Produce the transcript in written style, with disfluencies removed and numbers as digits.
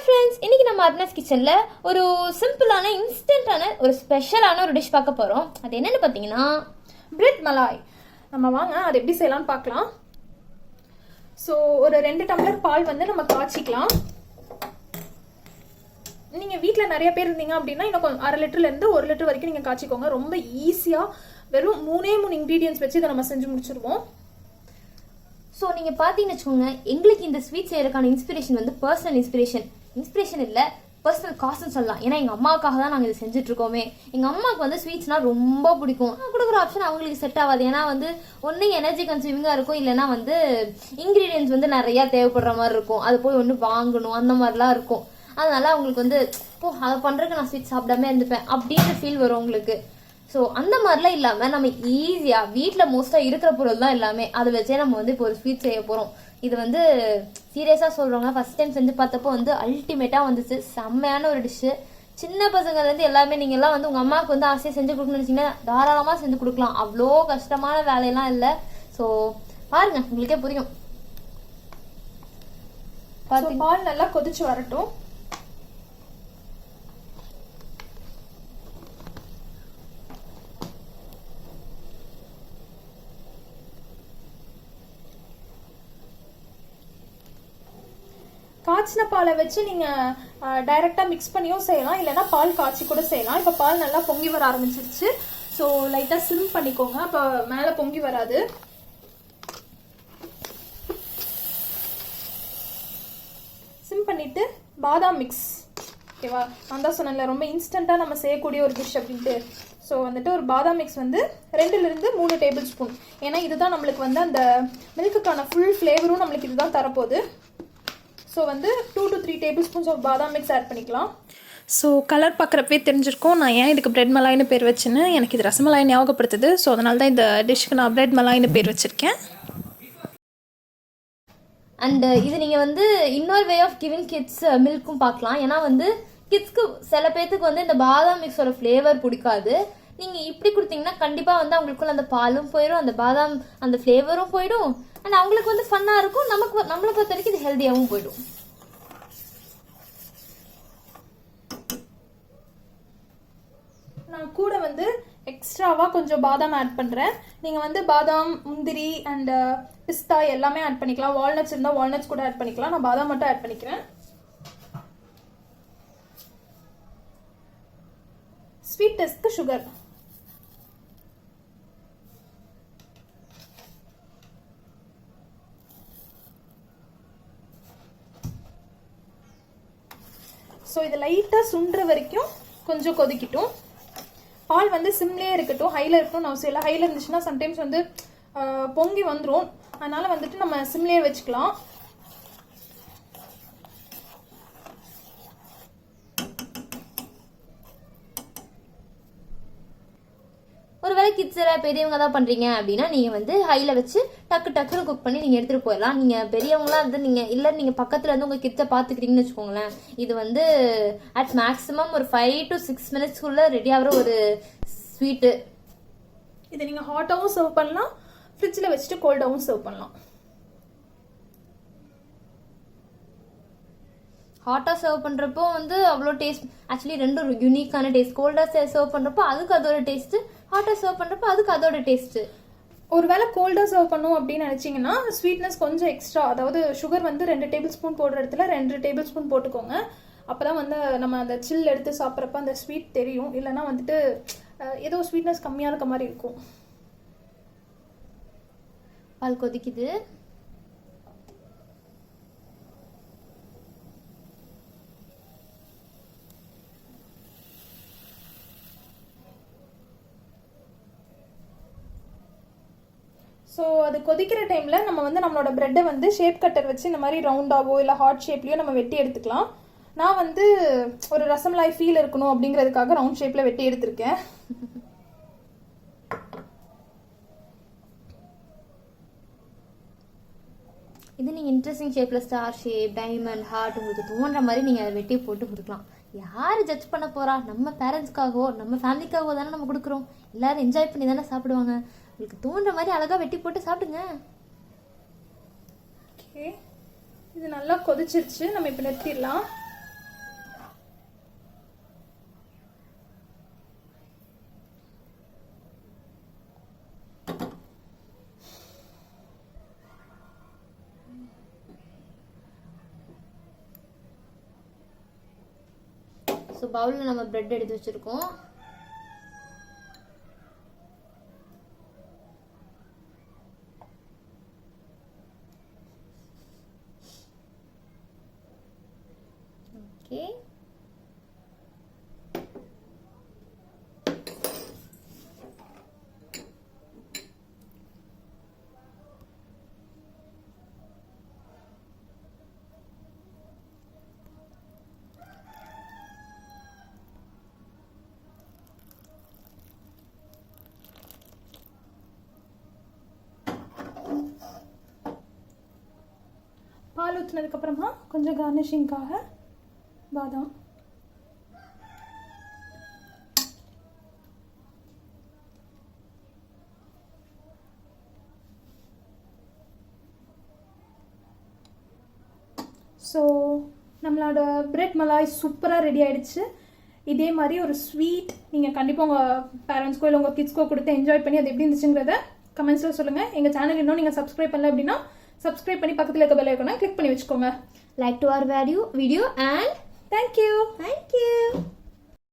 Friends, இன்னைக்கு நம்ம அர்னாஸ் கிச்சன்ல ஒரு சிம்பிளான இன்ஸ்டன்டான ஒரு ஸ்பெஷலான ஒரு டிஷ் பார்க்க போறோம். அது என்னன்னு பார்த்தீங்கன்னா பிரெட் மலாய். நம்ம வாங்க அது எப்படி செய்யலாம்னு பார்க்கலாம். ஸோ ஒரு 2 டம்ளர் பால் வந்து நம்ம காய்ச்சிக்கலாம். நீங்கள் வீட்டில் நிறைய பேர் இருந்தீங்க அப்படின்னா இன்னும் அரை லிட்டர்லேருந்து 1 லிட்டர் வரைக்கும் நீங்கள் காய்ச்சிக்கோங்க. ரொம்ப ஈஸியாக வெறும் 3 இன்க்ரீடியன்ஸ் வச்சு இதை நம்ம செஞ்சு முடிச்சிருவோம். ஸோ நீங்கள் பார்த்தீங்கன்னு வச்சுக்கோங்க, எங்களுக்கு இந்த ஸ்வீட் செய்யறதுக்கான இன்ஸ்பிரேஷன் வந்து பர்சனல் இன்ஸ்பிரேஷன் இல்லை, பர்சனல் காசுன்னு சொல்லலாம். ஏன்னா எங்கள் அம்மாவுக்காக தான் நாங்கள் இதை செஞ்சுட்டு இருக்கோமே. எங்கள் அம்மாவுக்கு வந்து ஸ்வீட்ஸ்னால் ரொம்ப பிடிக்கும். நான் கொடுக்குற ஆப்ஷன் அவங்களுக்கு செட் ஆகாது. ஏன்னா வந்து ஒன்று எனர்ஜி கன்சியூமிங்காக இருக்கும், இல்லைன்னா வந்து இன்க்ரீடியன்ஸ் வந்து நிறையா தேவைப்படுற மாதிரி இருக்கும். அது போய் ஒன்று வாங்கணும், அந்த மாதிரிலாம் இருக்கும். அதனால அவங்களுக்கு வந்து அதை பண்ணுறதுக்கு நான் ஸ்வீட் சாப்பிடாம இருந்துப்பேன் அப்படின்ற ஃபீல் வரும் உங்களுக்கு. ஸோ அந்த மாதிரிலாம் இல்லாமல் நம்ம ஈஸியாக வீட்டில் மோஸ்ட்டாக இருக்கிற பொருள் தான் எல்லாமே, அதை வச்சே நம்ம வந்து இப்போ ஒரு ஸ்வீட் செய்ய போகிறோம். இது வந்து சீரியஸாக சொல்கிறவங்க ஃபஸ்ட் டைம் செஞ்சு பார்த்தப்போ வந்து அல்டிமேட்டாக வந்துச்சு. செம்மையான ஒரு டிஷ்ஷு. சின்ன பசங்கள்லேருந்து எல்லாமே நீங்கள்லாம் வந்து உங்கள் அம்மாவுக்கு வந்து ஆசையாக செஞ்சு கொடுக்கணும்னு நினச்சிங்கன்னா தாராளமாக செஞ்சு கொடுக்கலாம். அவ்வளோ கஷ்டமான வேலையெல்லாம் இல்லை. ஸோ பாருங்கள், உங்களுக்கே புரியும். பால் நல்லா கொதிச்சு வரட்டும். காய்ச்சின பாலை வச்சு நீங்கள் டைரெக்டாக மிக்ஸ் பண்ணியும் செய்யலாம், இல்லைன்னா பால் காய்ச்சி கூட செய்யலாம். இப்போ பால் நல்லா பொங்கி வர ஆரம்பிச்சிருச்சு. ஸோ லைட்டாக சிம் பண்ணிக்கோங்க, அப்போ மேலே பொங்கி வராது. சிம் பண்ணிவிட்டு பாதாம் மிக்ஸ், ஓகேவா? நான் தான் சொன்னேன்ல ரொம்ப இன்ஸ்டண்ட்டாக நம்ம செய்யக்கூடிய ஒரு டிஷ் அப்படின்ட்டு. ஸோ வந்துட்டு ஒரு பாதாம் மிக்ஸ் வந்து 2லிருந்து 3 டேபிள் ஸ்பூன். ஏன்னா இதுதான் நம்மளுக்கு வந்து அந்த மில்க்குக்கான ஃபுல் ஃப்ளேவரும் நம்மளுக்கு இதுதான் தரப்போகுது. ஸோ வந்து 2 to 3 டேபிள் ஸ்பூன்ஸ் ஆஃப் பாதாம் மிக்ஸ் ஆட் பண்ணிக்கலாம். ஸோ கலர் பார்க்குறப்பே தெரிஞ்சிருக்கும் நான் ஏன் இதுக்கு பிரெட் மலாய்னு பேர் வச்சுன்னு. எனக்கு இது ரசமலாய் ஞாபகப்படுத்துது. ஸோ அதனால தான் இந்த டிஷ்க்கு நான் பிரெட் மலாய்னு பேர் வச்சுருக்கேன். அண்ட் இது நீங்கள் வந்து இன்னொரு வே ஆஃப் கிவிங் கிட்ஸ் மில்க்கும் பார்க்கலாம். ஏன்னா வந்து கிட்ஸ்க்கு சில பேர்த்துக்கு வந்து இந்த பாதாம் மிக்ஸோட ஃப்ளேவர் பிடிக்காது. நீங்கள் இப்படி கொடுத்தீங்கன்னா கண்டிப்பாக வந்து அவங்களுக்குள்ள அந்த பாலும் போயிடும், அந்த பாதாம் அந்த ஃப்ளேவரும் போயிடும். அண்ட் அவங்களுக்கு வந்து ஃபன்னாக இருக்கும். நம்மளை பொறுத்த வரைக்கும் இது ஹெல்த்தியாகவும் போயிடும். நான் கூட வந்து எக்ஸ்ட்ராவாக கொஞ்சம் பாதாம் ஆட் பண்ணுறேன். நீங்கள் வந்து பாதாம், முந்திரி அண்ட் பிஸ்தா எல்லாமே ஆட் பண்ணிக்கலாம். வால்நட்ஸ் இருந்தால் வால்நட்ஸ் கூட ஆட் பண்ணிக்கலாம். நான் பாதாம் மட்டும் ஆட் பண்ணிக்கிறேன். Sweet டெஸ்ட்க்கு sugar. ஸோ இது லைட்டாக சுண்டுற வரைக்கும் கொஞ்சம் கொதிக்கட்டும். பால் வந்து சிம்லேயே இருக்கட்டும், ஹையில் இருக்கணும்னு அவசியம் இல்லை. ஹையில் இருந்துச்சுன்னா சம்டைம்ஸ் வந்து பொங்கி வந்துடும். அதனால் வந்துட்டு நம்ம சிம்லேயே வச்சுக்கலாம். ஒருவேளை கிட்ஸில் பெரியவங்க தான் பண்ணுறீங்க அப்படின்னா நீங்கள் வந்து ஹையில் வச்சு டக்குன்னு குக் பண்ணி நீங்கள் எடுத்துகிட்டு போயிடலாம். நீங்கள் பெரியவங்களாம் வந்து நீங்கள் பக்கத்தில் வந்து உங்கள் கிட்ஸை பார்த்துக்கிறீங்கன்னு வச்சுக்கோங்களேன், இது வந்து அட் மேக்ஸிமம் ஒரு 5 to 6 மினிட்ஸ்க்குள்ளே ரெடி ஆகிற ஒரு ஸ்வீட்டு. இதை நீங்கள் ஹாட்டாகவும் சர்வ் பண்ணலாம், ஃப்ரிட்ஜில் வச்சுட்டு கோல்டாகவும் சர்வ் பண்ணலாம். ஹாட்டாக சர்வ் பண்ணுறப்போ வந்து அவ்வளோ டேஸ்ட், ஆக்சுவலி ரெண்டும் யூனிக்கான டேஸ்ட். கோல்டாக சர்வ் பண்ணுறப்போ அதுக்கு அதோட டேஸ்ட்டு, ஹாட்டாக சர்வ் பண்ணுறப்போ அதுக்கு அதோட டேஸ்ட்டு. ஒருவேளை கோல்டாக சர்வ் பண்ணும் அப்படின்னு நினச்சிங்கன்னா ஸ்வீட்னஸ் கொஞ்சம் எக்ஸ்ட்ரா, அதாவது சுகர் வந்து 2 டேபிள் ஸ்பூன் போடுற இடத்துல 2 டேபிள் ஸ்பூன் போட்டுக்கோங்க. அப்போ தான் வந்து நம்ம அந்த சில் எடுத்து சாப்பிட்றப்ப அந்த ஸ்வீட் தெரியும். இல்லைன்னா வந்துட்டு ஏதோ ஸ்வீட்னஸ் கம்மியாக இருக்க மாதிரி இருக்கும். பால் கொதிக்குது. ஸோ அது கொதிக்கிற டைமில் நம்ம வந்து நம்மளோட ப்ரெட்டை வந்து ஷேப் கட்டர் வச்சு இந்த மாதிரி ரவுண்டாவோ இல்லை ஹார்ட் ஷேப்லேயோ நம்ம வெட்டி எடுத்துக்கலாம். நான் வந்து ஒரு ரசமலாய் ஃபீல் இருக்கணும் அப்படிங்கிறதுக்காக ரவுண்ட் ஷேப்பில் வெட்டி எடுத்திருக்கேன். இது நீங்கள் இன்ட்ரெஸ்டிங் ஷேப்பில் ஸ்டார் ஷேப், டைமண்ட், ஹார்ட் உங்களுக்கு தோன்ற மாதிரி நீங்கள் அதை வெட்டி போட்டு கொடுக்கலாம். யார் ஜட்ஜ் பண்ண போகிறா? நம்ம பேரண்ட்ஸ்க்காகவோ நம்ம ஃபேமிலிக்காகவோ தானே நம்ம கொடுக்குறோம். எல்லோரும் என்ஜாய் பண்ணி தானே சாப்பிடுவாங்க. உங்களுக்கு தோன்ற மாதிரி அழகாக வெட்டி போட்டு சாப்பிடுங்க. ஓகே, இது நல்லா கொதிச்சிருச்சு. நம்ம இப்போ நிறுத்திடலாம். ஸோ பவுலில் நம்ம பிரெட் எடுத்து வச்சுருக்கோம். ஓகே, பால் ஊற்றினதுக்கப்புறமா கொஞ்சம் கார்னிஷிங்காக பாதாம், ஸோ நம்மளோட பிரெட் மலாய் சூப்பராக ரெடி ஆகிடுச்சு. இதே மாதிரி ஒரு ஸ்வீட் நீங்கள் கண்டிப்பாக உங்கள் பேரண்ட்ஸ்க்கோ இல்லை உங்கள் கிட்ஸ்க்கோ கொடுத்து என்ஜாய் பண்ணி அது எப்படி இருந்துச்சுங்கிறத கமெண்ட்ஸில் சொல்லுங்கள். எங்கள் சேனல் இன்னும் நீங்கள் சப்ஸ்கிரைப் பண்ணல அப்படின்னா சப்ஸ்கிரைப் பண்ணி பக்கத்தில் இருக்க பெல் ஐகானை கிளிக் பண்ணி வச்சுக்கோங்க. Like to our video and thank you. thank you.